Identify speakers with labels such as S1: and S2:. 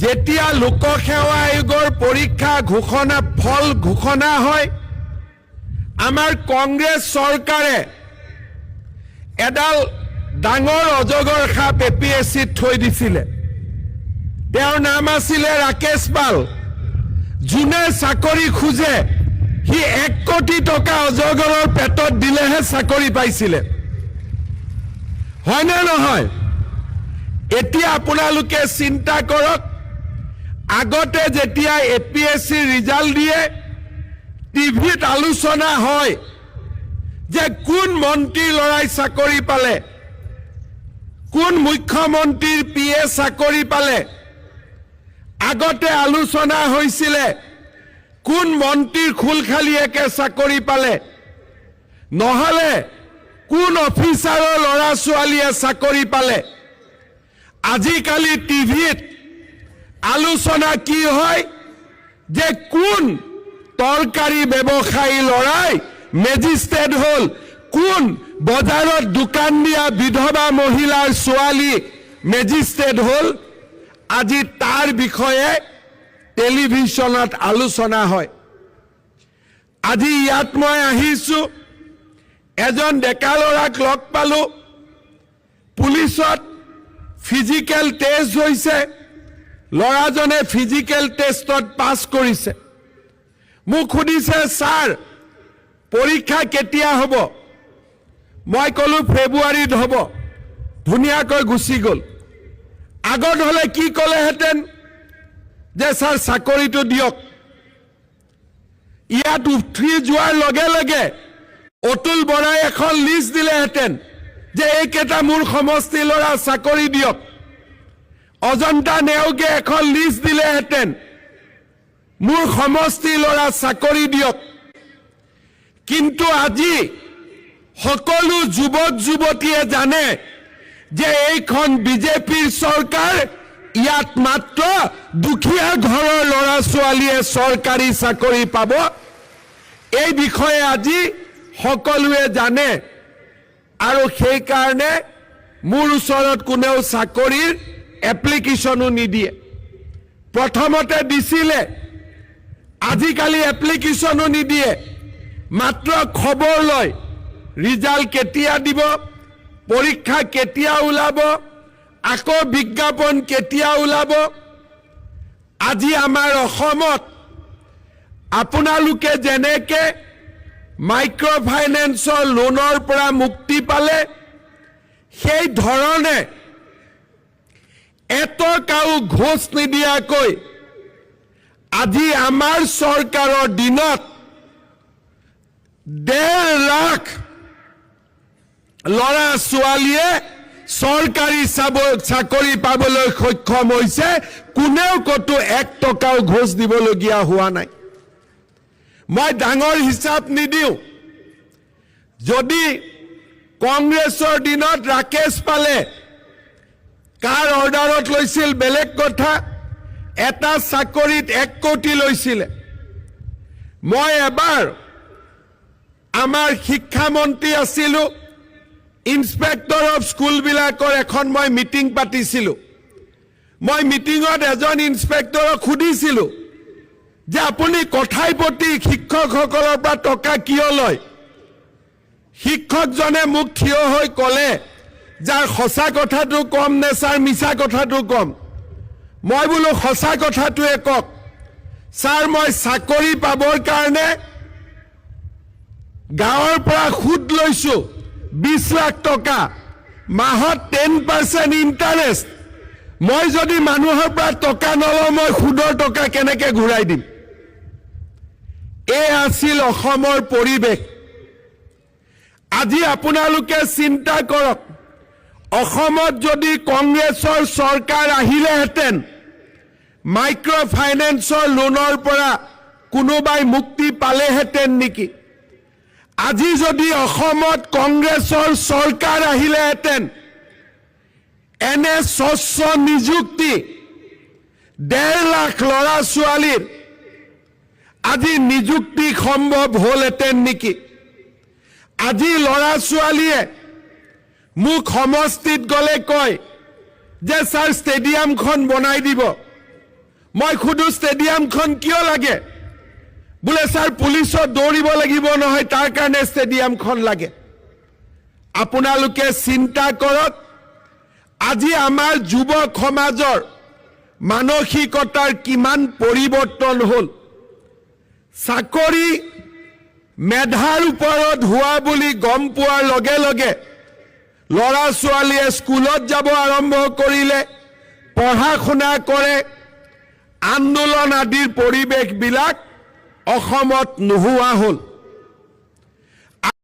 S1: যেতিয়া লোকসেৱা আয়োগৰ পৰীক্ষা ফল ঘোষণা হয় আমাৰ কংগ্ৰেছ চৰকাৰে এডাল ডাঙৰ অজগৰ সাপ এপিএছচিত থৈ দিছিলে তেওঁৰ নাম আছিলে ৰাকেশ পাল যোনে চাকৰি খুজে হি 1 কোটি টকা অজগৰৰ পেটত দিলেহে চাকৰি পাইছিলে হয়নে নহয় এতিয়া আপোনালোকে চিন্তা কৰক আগতে যেতিয়া এপিএছচি ৰিজাল্ট দিয়ে টিভিত আলোচনা হয় যে কোন মন্ত্ৰীৰ লৰাই চাকৰি পালে কোন মুখ্যমন্ত্ৰীৰ পিএ চাকৰি পালে আগতে আলোচনা হৈছিলে কোন মন্ত্ৰীৰ খুলখালিয়েকে চাকৰি পালে নহলে কোন অফিচাৰৰ লৰা ছোৱালীয়ে চাকৰি পালে আজিকালি টিভিত আলোচনা কি হয় যে কোন তৰকাৰী ব্যৱসায়ী লৰাই মেজিষ্ট্ৰেট হল কোন বজাৰত দোকান দিয়া বিধৱা মহিলাৰ ছোৱালী মেজিষ্ট্ৰেট হল আজি তাৰ বিষয়ে টেলিভিছনত আলোচনা হয় আজি ইয়াত মই আহিছো এজন ডেকা লৰাক লগ পালো পুলিচত ফিজিক্যাল টেষ্ট হৈছে লৰাজনে ফিজিক্যাল টেষ্টত পাস কৰিছে মোক খুদিছে স্যাৰ পৰীক্ষা কেতিয়া হ'ব মই কলো ফেব্ৰুৱাৰীত হ'ব ধুনিয়াকৈ গুছি গল আগত হলে কি কলেহেঁতেন যে স্যাৰ চাকৰিটো দিয়ক ইয়াত উঠি যোৱাৰ লগে লগে অতুল বৰাই এখন লিষ্ট দিলেহেঁতেন যে এইকেইটা মোৰ সমষ্টি লৰা চাকৰি দিয়ক অজন্তা নেওগে এখন লিষ্ট দিলেহেঁতেন মোৰ সমষ্টি লৰা চাকৰি দিয়ক কিন্তু আজি সকলো যুৱক যুৱতীয়ে জানে যে এইখন বিজেপিৰ চৰকাৰ ইয়াত মাত্ৰ দুখীয়া ঘৰৰ লৰা ছোৱালীয়ে চৰকাৰী চাকৰি পাব এই বিষয়ে আজি সকলোৱে জানে আৰু সেই কাৰণে মোৰ ওচৰত কোনেও চাকৰিৰ এপ্লিকেশনো নিদিয়ে প্ৰথমতে দিছিলে আজিকালি এপ্লিকেশনো নিদিয়ে মাত্ৰ খবৰ লয় ৰিজাল্ট কেতিয়া দিব পৰীক্ষা কেতিয়া ওলাব আকৌ বিজ্ঞাপন কেতিয়া ওলাব আজি আমাৰ অসমত আপোনালোকে যেনেকে মাইক্ৰ ফাইনেন্সৰ লোনৰ পৰা মুক্তি পালে সেই ধৰণে এটকাও ঘোষ নিদিয়াকৈ আজি আমাৰ চৰকাৰৰ দিনত 1.5 লাখ লৰা ছোৱালীয়ে চৰকাৰী চাকৰি পাবলৈ সক্ষম হৈছে কোনেও কতো 1 টকাও ঘোষ দিবলগীয়া হোৱা নাই মই ডাঙৰ হিচাপ নিদিও যদি কংগ্ৰেছৰ দিনত ৰাকেশ পালে কাৰ অৰ্ডাৰত লৈছিল বেলেগ কথা এটা চাকৰিত 1 কোটি লৈছিল মই এবাৰ আমাৰ শিক্ষা মন্ত্ৰী আছিলো ইন্সপেক্টৰ অফ স্কুল বিলাকৰ এখন মই মিটিং পাতিছিলো মই মিটিঙত এজন ইন্সপেক্টৰক খুদিছিলো যে আপুনি কথাই প্ৰতি শিক্ষকসকলৰ পৰা টকা কিয় লয় শিক্ষকজনে মোক থিয় হৈ কলে যাৰ সঁচা কথাটো কম নে স্যাৰ মিছা কথাটো কম মই বোলো সঁচা কথাটোৱে কক স্যাৰ মই চাকৰি পাবৰ কাৰণে গাঁৱৰ পৰা সুদ লৈছো 20 লাখ টকা মাহত 10% ইন্টাৰেষ্ট মই যদি মানুহৰ পৰা টকা নলওঁ মই সুদৰ টকা কেনেকৈ ঘূৰাই দিম এই আছিল অসমৰ পৰিৱেশ আজি আপোনালোকে চিন্তা কৰক অসমত যদি কংগ্ৰেছৰ চৰকাৰ আহিলেহেঁতেন মাইক্ৰ ফাইনেন্সৰ লোনৰ পৰা কোনোবাই মুক্তি পালেহেঁতেন নেকি আজি যদি অসমত কংগ্ৰেছৰ চৰকাৰ আহিলেহেঁতেন এনে স্বচ্ছ নিযুক্তি 1.5 লাখ লৰা ছোৱালীৰ আজি নিযুক্তি সম্ভৱ হলহেঁতেন নেকি আজি লৰা ছোৱালীয়ে মুখ সমষ্টিত গলে কয় যে স্যাৰ ষ্টেডিয়ামখন বনাই দিব মই সুধো ষ্টেডিয়ামখন কিয় লাগে বোলে ছাৰ পুলিচত দৌৰিব লাগিব নহয় তাৰ কাৰণে ষ্টেডিয়ামখন লাগে আপোনালোকে চিন্তা কৰক আজি আমাৰ যুৱ সমাজৰ মানসিকতাৰ কিমান পৰিৱৰ্তন হ'ল চাকৰি মেধাৰ ওপৰত হোৱা বুলি গম পোৱাৰ লগে লগে ল'ৰা ছোৱালীয়ে স্কুলত যাব আৰম্ভ কৰিলে পঢ়া শুনা কৰে আন্দোলন আদিৰ পৰিৱেশবিলাক অসমত নোহোৱা হ'ল